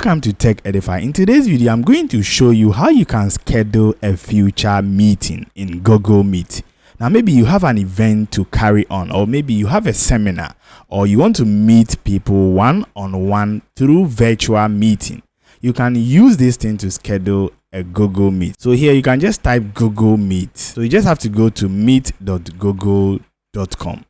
Welcome to Tech Edify. In today's video, I'm going to show you how you can schedule a future meeting in Google Meet. Now, maybe you have an event to carry on, or maybe you have a seminar, or you want to meet people one-on-one through virtual meeting. You can use this thing to schedule a Google Meet. So here you can just type Google Meet. So you just have to go to meet.google.com.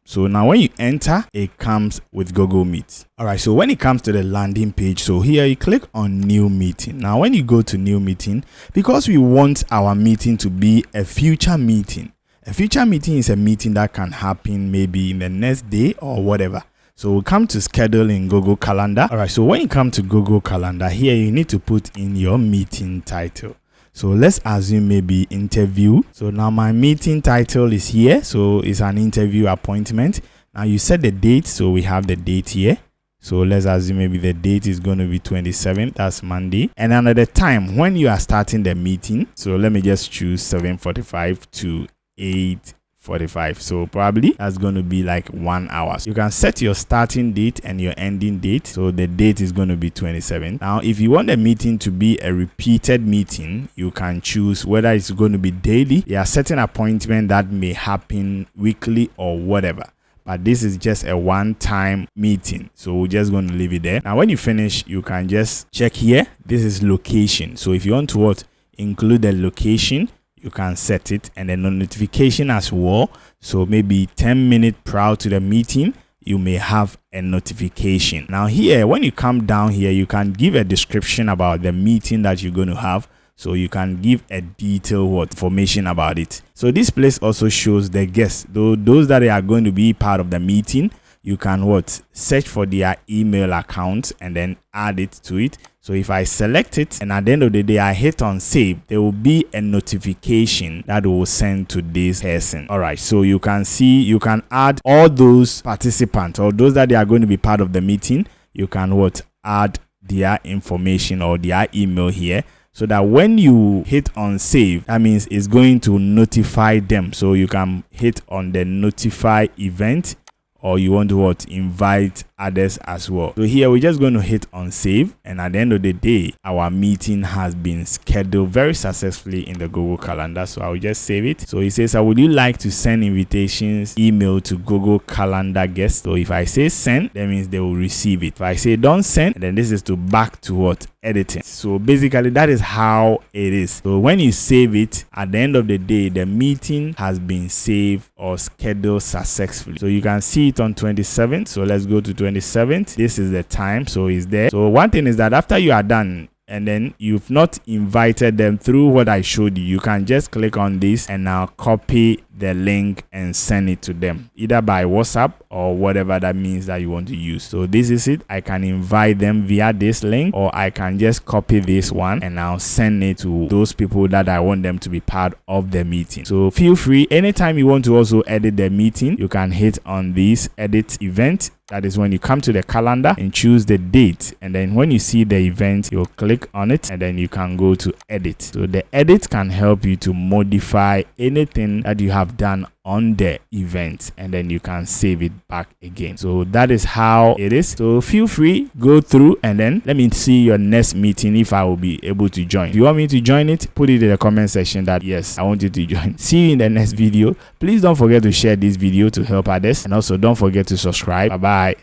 So now when you enter, it comes with Google Meet. All right, so when it comes to the landing page, so here you click on new meeting. Now when you go to new meeting, because we want our meeting to be a future meeting is a meeting that can happen maybe in the next day or whatever. So we'll come to schedule in Google Calendar. All right, so when you come to Google Calendar, here you need to put in your meeting title. So let's assume maybe interview. So now my meeting title is here. So it's an interview appointment. Now you set the date. So we have the date here. So let's assume maybe the date is going to be 27th. That's Monday. And then at the time when you are starting the meeting. So let me just choose 7:45 to 8:45. So probably that's going to be like 1 hour. So you can set your starting date and your ending date. So the date is going to be 27th. Now, if you want the meeting to be a repeated meeting, you can choose whether it's going to be daily. There are certain appointments that may happen weekly or whatever. But this is just a one-time meeting. So we're just going to leave it there. Now, when you finish, you can just check here. This is location. So if you want to include the location, you can set it, and then the notification as well. So maybe 10 minutes prior to the meeting, you may have a notification. Now here, when you come down here, you can give a description about the meeting that you're going to have. So you can give a detailed information about it. So this place also shows the guests, those that are going to be part of the meeting. You can search for their email account and then add it to it. So if I select it and at the end of the day I hit on save, there will be a notification that will send to this person. All right, so you can see, you can add all those participants or those that they are going to be part of the meeting. You can add their information or their email here, so that when you hit on save, that means it's going to notify them. So you can hit on the notify event, or you want to invite others as well. So here we're just going to hit on save, and at the end of the day, our meeting has been scheduled very successfully in the Google Calendar. So I'll just save it. So it says, would you like to send invitations email to Google Calendar guests? So if I say send, that means they will receive it. If I say don't send, then this is to back to editing. So basically that is how it is. So when you save it, at the end of the day, the meeting has been saved or scheduled successfully. So you can see it on 27th. So let's go to 27th. This is the time. So it's there. So one thing is that after you are done and then you've not invited them through what I showed you, you can just click on this and now copy the link and send it to them, either by WhatsApp or whatever that means that you want to use. So this is it. I can invite them via this link, or I can just copy this one and now send it to those people that I want them to be part of the meeting. So feel free, anytime you want to also edit the meeting, you can hit on this edit event. That is when you come to the calendar and choose the date, and then when you see the event, you'll click on it and then you can go to edit. So the edit can help you to modify anything that you have done on the event, and then you can save it back again. So that is how it is. So feel free, go through, and then let me see your next meeting if I will be able to join. If you want me to join it, put it in the comment section that yes, I want you to join. See you in the next video. Please don't forget to share this video to help others, and also don't forget to subscribe. Bye bye.